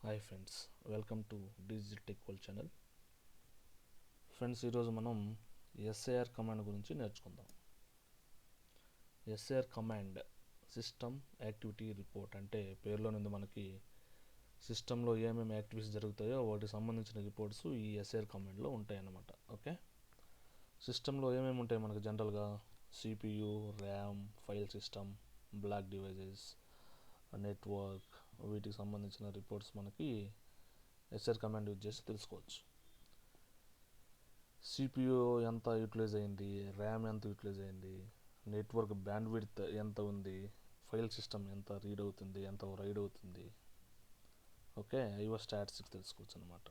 Hi friends, welcome to digital tech world channel. Friends, ఈరోజు మనం SAR command గురించి నేర్చుకుందాం. SAR command system activity report అంటే పేరులో నుండి మనకి సిస్టంలో ఏమేమి యాక్టివిటీస్ జరుగుతాయో వాటికి సంబంధించిన రిపోర్ట్స్ ఈ ఎస్ఏఆర్ కమాండ్లో ఉంటాయన్నమాట. ఓకే, సిస్టంలో ఏమేమి ఉంటాయి మనకి జనరల్గా CPU, RAM, file system, block devices, network, వీటికి సంబంధించిన రిపోర్ట్స్ మనకి ఎస్ఆర్ కమాండ్ యూజ్ చేసి తెలుసుకోవచ్చు. సిపియు ఎంత యూటిలైజ్ అయింది, ర్యామ్ ఎంత యూటిలైజ్ అయింది, నెట్వర్క్ బ్యాండ్ విడ్త్ ఎంత ఉంది, ఫైల్ సిస్టమ్ ఎంత రీడ్ అవుతుంది, ఎంత రైడ్ అవుతుంది. ఓకే, ఐఓ స్టాటిస్టిక్స్ తెలుసుకోవచ్చు అనమాట.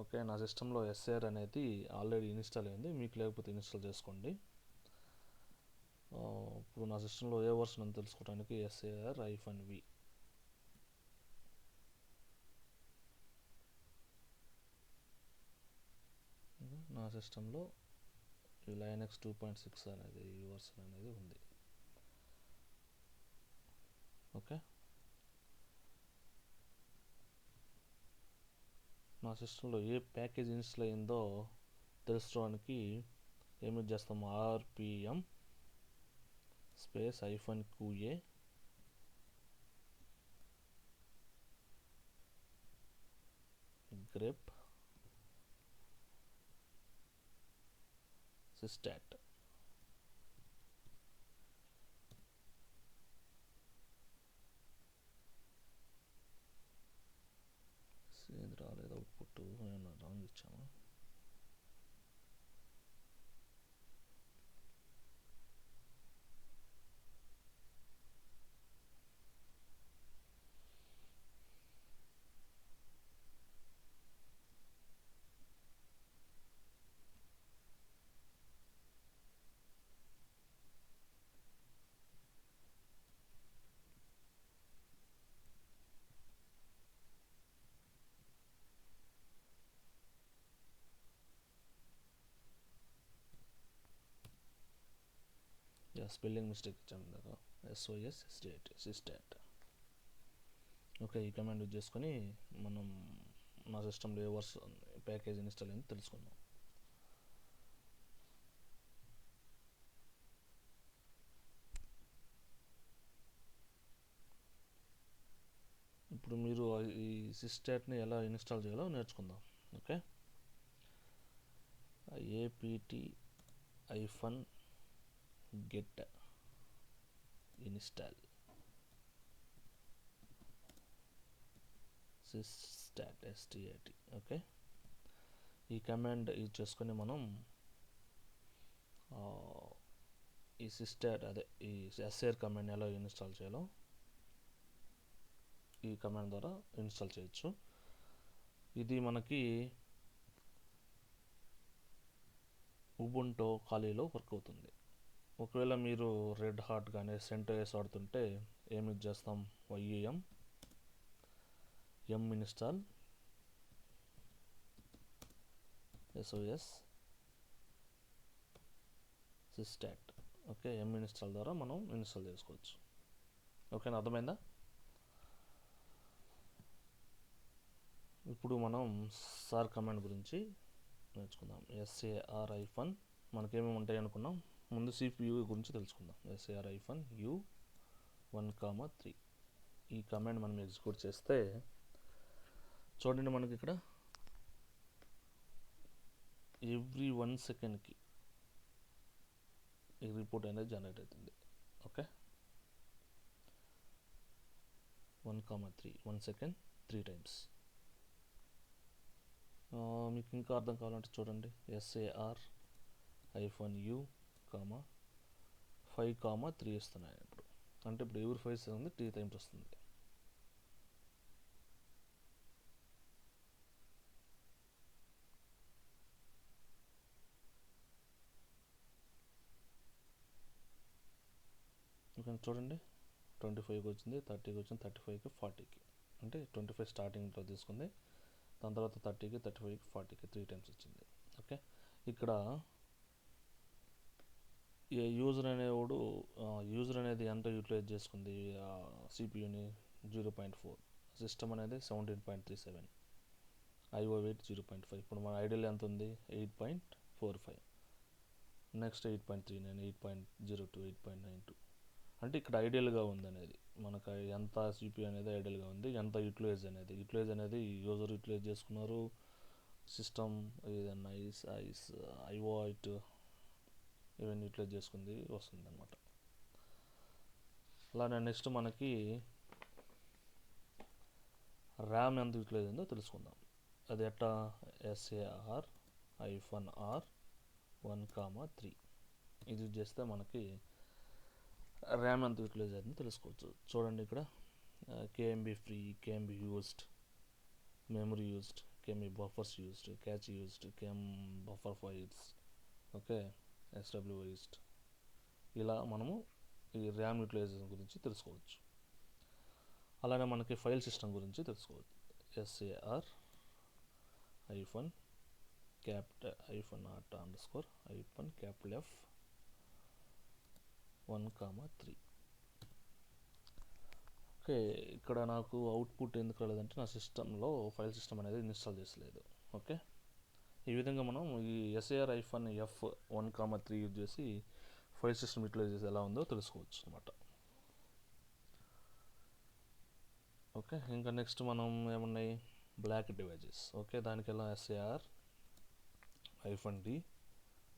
ఓకే, నా సిస్టంలో ఎస్ఆర్ అనేది ఆల్రెడీ ఇన్స్టాల్ అయింది, మీకు లేకపోతే ఇన్స్టాల్ చేసుకోండి. ఇప్పుడు నా సిస్టంలో ఏ వర్షన్ అని తెలుసుకోవడానికి SAR-V. నా సిస్టంలో ఈ లైనక్స్ 2.6 అనేది ఈ వర్షన్ అనేది ఉంది. ఓకే, నా సిస్టంలో ఏ ప్యాకేజ్ ఇన్స్టాల్ అయిందో తెలుసుకోవడానికి ఏమి చేస్తాము, RPM -QA grep systat. ఇది రాలేదు, అవుట్పుట్ ఏమన్నా రాంగ్ ఇచ్చామా? స్పెల్లింగ్ మిస్టేక్ ఇచ్చాము ఇందాక, SOS systat. ఓకే, ఈ కమాండ్ యూజ్ చేసుకొని మనం నా సిస్టంలో ఏ వర్షన్ ప్యాకేజ్ ఇన్స్టాల్ అయింది తెలుసుకుందాం. ఇప్పుడు మీరు ఈ సిస్టాట్ని ఎలా ఇన్స్టాల్ చేయాలో నేర్చుకుందాం. Okay, apt-get install systat. Okay, ఈ కమాండ్ యూజ్ చేసుకొని మనం ఈ సిస్టాట్ ఈ SAR కమాండ్ ఎలా ఇన్స్టాల్ చేయాలో ఈ కమాండ్ ద్వారా ఇన్స్టాల్ చేయొచ్చు. ఇది మనకి ఉబుంటూ ఖాళీలో వర్క్ అవుతుంది. ఒకవేళ మీరు రెడ్ హాట్ కానీ CentOS వాడుతుంటే ఏమి యూజ్ చేస్తాం, yum install SOS systat. Okay, install ద్వారా మనం ఇన్స్టాల్ చేసుకోవచ్చు. ఓకేనా, అర్థమైందా? ఇప్పుడు మనం SAR కమాండ్ గురించి నేర్చుకుందాం. SAR-, మనకేమేమి ఉంటాయి అనుకున్నాం. ముందు CPU గురించి తెలుసుకుందాం. SAR-U 1,3 ఈ కమాండ్ మనం ఎగ్జిక్యూట్ చేస్తే చూడండి, మనకి ఇక్కడ ఎవ్రీ 1 సెకండ్కి ఈ రిపోర్ట్ అనేది జనరేట్ అవుతుంది. Okay, 1,3 1 second 3 times. మీకు ఇంకా అర్థం కావాలంటే చూడండి, SAR-U, 5,3 ఇస్తున్నాయి. అంటే ఇప్పుడు ఎవరి 5 సెకండ్ 3 టైమ్స్ వస్తుంది. ఓకే, చూడండి, 25కి వచ్చింది, 30కి వచ్చింది, 35కి, 40కి. అంటే 25 స్టార్టింగ్లో తీసుకుంది, దాని తర్వాత 30కి, 35కి, 40కి 3 టైమ్స్ వచ్చింది. ఓకే, ఇక్కడ యూజర్ అనేది ఎంత యూటిలైజ్ చేసుకుంది సిపియూని, 0.4. సిస్టమ్ అనేది 17.37, ఐఓ వెయిట్ 0.5. ఇప్పుడు మన ఐడియల్ ఎంత ఉంది? 8.45. నెక్స్ట్ 8.39, 8.02, 8.92. అంటే ఇక్కడ ఐడియల్గా ఉంది అనేది మనకు ఎంత సిపియూ అనేది ఐడియల్గా ఉంది, ఎంత యూటిలైజ్ అనేది యూజర్ యూటిలైజ్ చేసుకున్నారు, సిస్టమ్ ఏదన్నా ఐఓ వైట్ ఇవన్నీ యూటిలైజ్ చేసుకుంది వస్తుంది అనమాట. అలానే నెక్స్ట్ మనకి ర్యామ్ ఎంత యూటిలైజ్ ఉందో తెలుసుకుందాం. అది ఎట్టా? SAR -R 1,3 ఇది యూజ్ చేస్తే మనకి ర్యామ్ ఎంత యూటిలైజ్ అవుతుందో తెలుసుకోవచ్చు. చూడండి ఇక్కడ KMB free, KMB used, memory used, KMB buffers used, catch used, buffer files, okay, SW used. ఇలా మనము ఈ ర్యామ్ యూటిలైజేషన్ గురించి తెలుసుకోవచ్చు. అలానే మనకి ఫైల్ సిస్టమ్ గురించి తెలుసుకోవచ్చు. SAR -F -1,3. ఓకే, ఇక్కడ నాకు అవుట్పుట్ ఎందుకు రాలేదంటే నా సిస్టంలో ఫైల్ సిస్టమ్ అనేది ఇన్స్టాల్ చేసలేదు. ఓకే, ఈ విధంగా మనం ఈ SAR -F 1,3 యూజ్ చేసి ఫైల్ సిస్టమ్ యూటిలైజేషన్ ఎలా ఉందో తెలుసుకోవచ్చు అనమాట. ఓకే, ఇంకా నెక్స్ట్ మనం ఏమున్నాయి? Black devices. ఓకే, దానికి ఎలా? SAR -D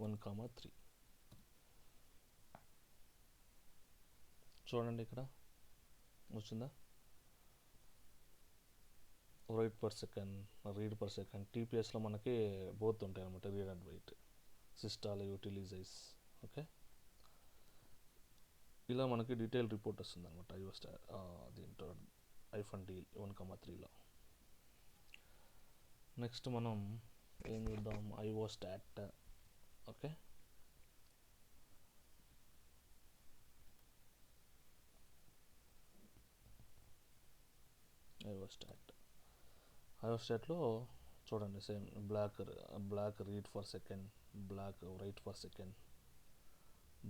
1,3. చూడండి ఇక్కడ వచ్చిందా? Right per second, read per second, TPSలో మనకి బోత్ ఉంటాయి అనమాట, రీడ్ అండ్ రైట్, సిస్టాల్ యూటిలైజెస్. ఓకే, ఇలా మనకి డీటెయిల్ రిపోర్ట్ వస్తుంది అనమాట దీంట్లో -D 1,3లో. నెక్స్ట్ మనం ఏం చూద్దాం? IO stat. ఓకే, IO స్టాట్లో చూడండి same block read per second, block write per second,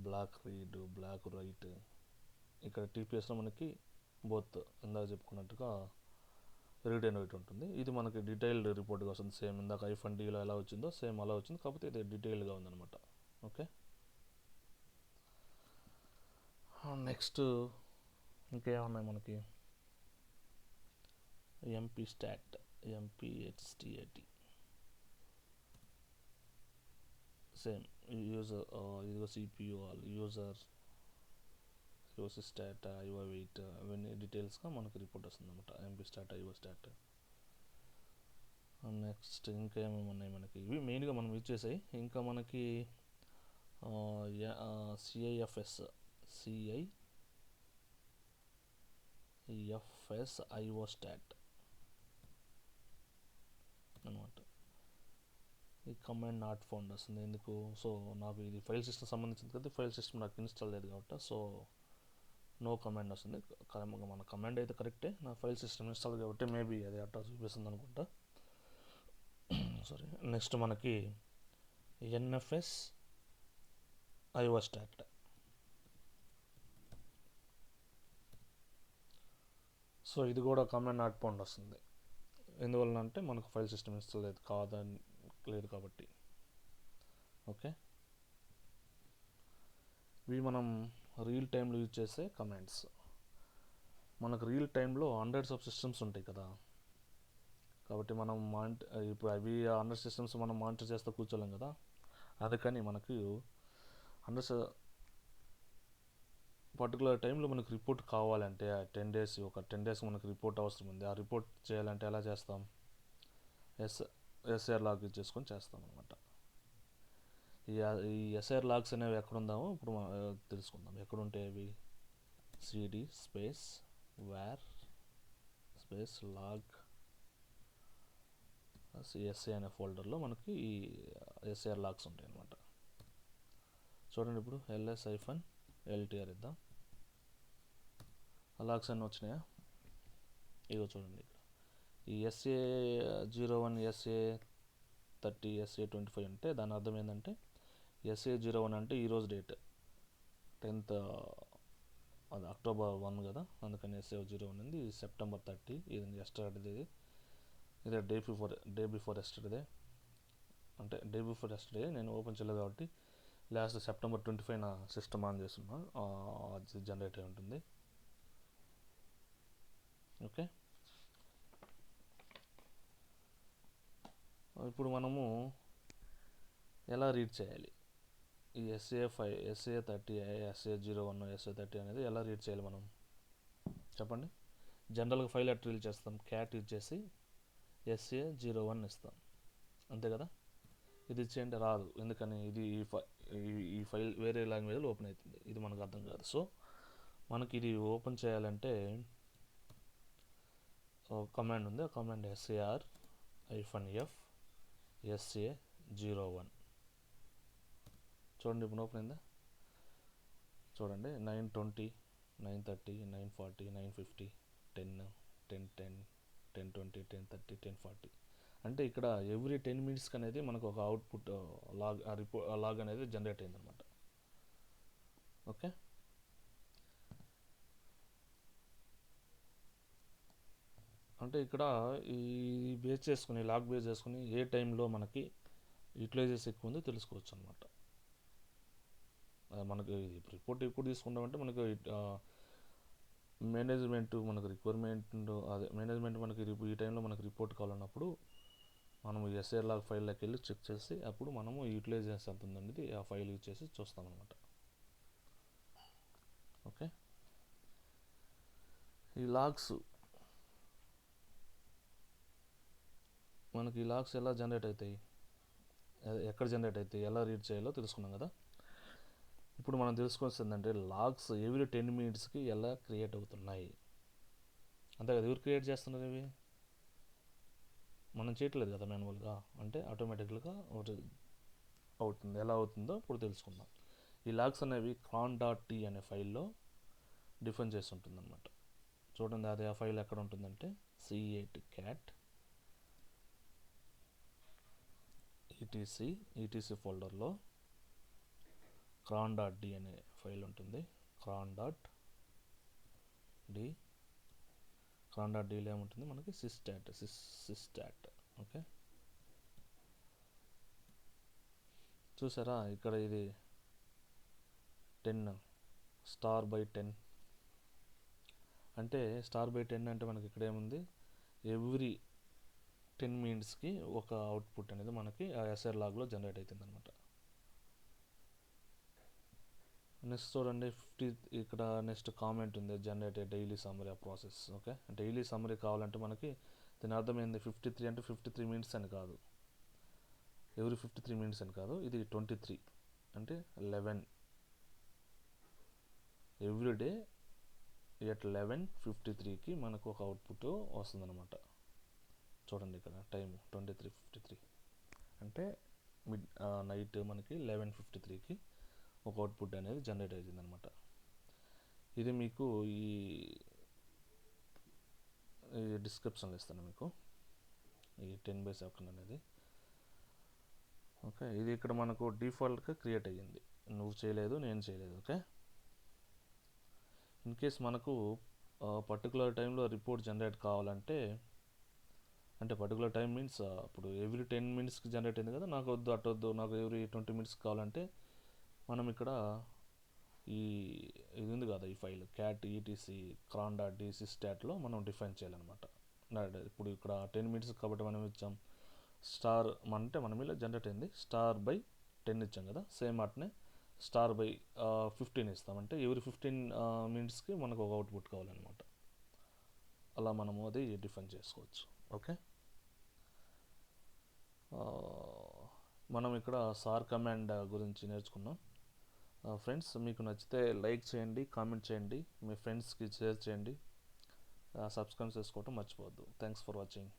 block read, block write. ఇక్కడ TPSలో మనకి బోత్ ఇందాక చెప్పుకున్నట్టుగా రీడ్ అండ్ రైట్ ఉంటుంది. ఇది మనకి డీటెయిల్డ్ రిపోర్ట్గా వస్తుంది. సేమ్ ఇందాక -Dలో ఎలా వచ్చిందో సేమ్ అలా వచ్చింది, కాకపోతే ఇది డీటెయిల్డ్గా ఉందన్నమాట. ఓకే, నెక్స్ట్ ఇంకేమున్నాయి మనకి? MPStat, సేమ్ యూజర్, ఇదిగో CPU user, stat, IO wait, అవన్నీ డీటెయిల్స్గా మనకి రిపోర్ట్ వస్తుంది అనమాట. MPStat, IO start. నెక్స్ట్ ఇంకా ఏమేమి ఉన్నాయి మనకి? ఇవి మెయిన్గా మనం యూజ్ చేసాయి. ఇంకా మనకి CIFS IO స్టాట్ అనమాట. ఈ కమాండ్ నాట్ ఫౌండ్ వస్తుంది ఎందుకు? సో నాకు ఇది ఫైల్ సిస్టమ్ సంబంధించింది కదా, ఫైల్ సిస్టమ్ నాకు ఇన్స్టాల్ లేదు కాబట్టి సో నో కమాండ్ వస్తుంది. మన కమాండ్ అయితే కరెక్టే, నా ఫైల్ సిస్టమ్ ఇన్స్టాల్ కాబట్టి మేబీ అది అట్లా చూపిస్తుంది అనుకుంటా. సారీ. నెక్స్ట్ మనకి NFS IO స్టాట్. సో ఇది కూడా కమాండ్ నాట్ ఫౌండ్ వస్తుంది. ఎందువలన అంటే మనకు ఫైల్ సిస్టమ్ ఇన్స్టాల్ లేదు కాబట్టి. ఓకే, ఇవి మనం రియల్ టైంలో యూజ్ చేసే కమాండ్స్. మనకు రియల్ టైంలో హండ్రెడ్స్ ఆఫ్ సిస్టమ్స్ ఉంటాయి కదా, కాబట్టి మనం ఇప్పుడు అవి 100 సిస్టమ్స్ మనం మానిటర్ చేస్తూ కూర్చోలేం కదా, అందుకని మనకు పర్టికులర్ టైంలో మనకు రిపోర్ట్ కావాలంటే ఒక 10 days మనకు రిపోర్ట్ అవసరం ఉంది. ఆ రిపోర్ట్ చేయాలంటే ఎలా చేస్తాం? SAR లాగ్ చేసుకొని చేస్తాం అనమాట. ఈ SAR లాగ్స్ అనేవి ఎక్కడ ఉందామో ఇప్పుడు తెలుసుకుందాం. ఎక్కడ ఉంటాయి అవి? CD space var space log CSA అనే ఫోల్డర్లో మనకి ఈ SAR లాగ్స్ ఉంటాయి అనమాట. చూడండి ఇప్పుడు ls-ltr ఇద్దాం. లాగ్స్ అన్నీ వచ్చినాయా? ఇగో చూడండి ఇక్కడ ఈ SA01, SA30, SA25 అంటే దాని అర్థం ఏంటంటే SA01 అంటే ఈరోజు డేట్ 10th అది October 1 కదా, అందుకని SA01 ఉంది. ఇది September 30, ఇది ఎస్టర్డే, ఇది డే బిఫోర్ ఎస్టర్డే, అంటే డే బిఫోర్ ఎస్టర్డే నేను ఓపెన్ చేయలేదు కాబట్టి లాస్ట్ September 25 నా సిస్టమ్ ఆన్ చేస్తున్నా, అది జనరేట్ అయి ఉంటుంది. ఓకే, ఇప్పుడు మనము ఎలా రీడ్ చేయాలి ఈ SA30, SA01, SA30 అనేది ఎలా రీడ్ చేయాలి మనం చెప్పండి. జనరల్గా ఫైల్ ఎట్ రీడ్ చేస్తాం, క్యాట్ యూజ్ చేసి SA01 ఇస్తాం, అంతే కదా. ఇది ఇచ్చేయండి రాదు, ఎందుకని ఇది ఈ ఫైల్ వేరే లాంగ్వేజ్లో ఓపెన్ అవుతుంది, ఇది మనకు అర్థం కాదు. సో మనకి ఇది ఓపెన్ చేయాలంటే కమాండ్ ఉంది, ఆ కమాండ్ SAR-F SA01. చూడండి ఇప్పుడు ఓపెన్ అయిందా, చూడండి 9:20, 9:30, 9:40, 9:50, 10, 10:10, 10:20, 10:30, 10:40. అంటే ఇక్కడ ఎవ్రీ 10 minutesకి అనేది మనకు ఒక అవుట్పుట్ లాగ్ అనేది జనరేట్ అయిందనమాట. ఓకే, అంటే ఇక్కడ ఈ లాగ్ బేస్ చేసుకుని ఏ టైంలో మనకి యూటిలైజెస్ ఎక్కువ ఉందో తెలుసుకోవచ్చు అనమాట. మనకి రిపోర్ట్ ఇప్పుడు తీసుకుంటామంటే మనకు మనకు రిక్వైర్మెంట్ మేనేజ్మెంట్ మనకి ఈ టైంలో మనకు రిపోర్ట్ కావాలన్నప్పుడు మనం SAR లాగ్ ఫైల్లోకి వెళ్ళి చెక్ చేసి అప్పుడు మనము యూటిలైజేషన్ ఎంత ఉందనేది ఆ ఫైల్ యూజ్ చేసి చూస్తామన్నమాట. ఓకే, ఈ లాగ్స్ మనకి ఎలా జనరేట్ అవుతాయి, ఎక్కడ జనరేట్ అవుతాయి, ఎలా రీడ్ చేయాలో తెలుసుకున్నాం కదా. ఇప్పుడు మనం తెలుసుకోవాల్సింది ఏంటంటే లాగ్స్ ఎవ్రీ 10 minutesకి ఎలా క్రియేట్ అవుతున్నాయి, అంతే కదా. ఎవరు క్రియేట్ చేస్తున్నారు ఇవి, మనం చేయట్లేదు కదా మాన్యువల్గా, అంటే ఆటోమేటిక్గా అవుతుంది. ఎలా అవుతుందో ఇప్పుడు తెలుసుకుందాం. ఈ లాగ్స్ అనేవి cron.t అనే ఫైల్లో డిఫైన్ చేసి ఉంటుంది అనమాట. చూడండి, అది ఆ ఫైల్ ఎక్కడ ఉంటుందంటే C8 cat etc ఫోల్డర్లో cron.d అనే ఫైల్ ఉంటుంది. cron.dలో ఏముంటుంది మనకి systat. ఓకే, చూసారా ఇక్కడ ఇది 10 *10 అంటే *10 అంటే మనకి ఇక్కడ ఏముంది, ఎవ్రీ 10 minutesకి ఒక అవుట్పుట్ అనేది మనకి ఆ SAR లాగ్లో జనరేట్ అవుతుంది అనమాట. నెక్స్ట్ చూడండి 50, ఇక్కడ నెక్స్ట్ కామెంట్ ఉంది, generate daily summary of process. Okay, daily summary కావాలంటే మనకి దీని అర్థమైంది 53 అంటే 53 minutes అని కాదు, ఎవ్రీ 53 minutes అని కాదు, ఇది 23 అంటే 11 ఎవ్రీడే ఎట్ 11:53కి మనకు ఒక అవుట్పుట్ వస్తుందన్నమాట. చూడండి ఇక్కడ టైం 23:53 అంటే నైట్ మనకి 11:53కి ఒక అవుట్పుట్ అనేది జనరేట్ అవుతుంది అనమాట. ఇది మీకు ఈ డిస్క్రిప్షన్లో ఇస్తాను మీకు ఈ 10/7 అనేది. ఓకే, ఇది ఇక్కడ మనకు డిఫాల్ట్గా క్రియేట్ అయ్యింది, నువ్వు చేయలేదు, నేను చేయలేదు. ఓకే, ఇన్ కేస్ మనకు పర్టికులర్ టైంలో రిపోర్ట్ జనరేట్ కావాలంటే, అంటే పర్టికులర్ టైం మీన్స్ ఇప్పుడు ఎవ్రీ 10 minutesకి జనరేట్ అయింది కదా, నాకు వద్దు, నాకు ఎవ్రీ 20 minutes కావాలంటే మనం ఇక్కడ ఇది ఉంది కదా, ఈ file cat etc cron.d systat మనం డిఫైన్ చేయాలన్నమాట. ఇప్పుడు ఇక్కడ 10 minutes కాబట్టి మనం ఇచ్చాం స్టార్, అంటే మనం ఇలా జనరేట్ అయింది *10 ఇచ్చాం కదా, సేమ్ అట్నే *15 ఇస్తామంటే ఎవ్రీ 15 minutesకి మనకు ఒక అవుట్పుట్ కావాలన్నమాట. అలా మనము అది డిఫైన్ చేసుకోవచ్చు. ఓకే, మనం ఇక్కడ SAR కమాండ్ గురించి నేర్చుకున్నాం. ఫ్రెండ్స్, మీకు నచ్చితే లైక్ చేయండి, కామెంట్ చేయండి, మీ ఫ్రెండ్స్కి షేర్ చేయండి, సబ్స్క్రైబ్ చేసుకోవటం మర్చిపోవద్దు. Thanks for watching.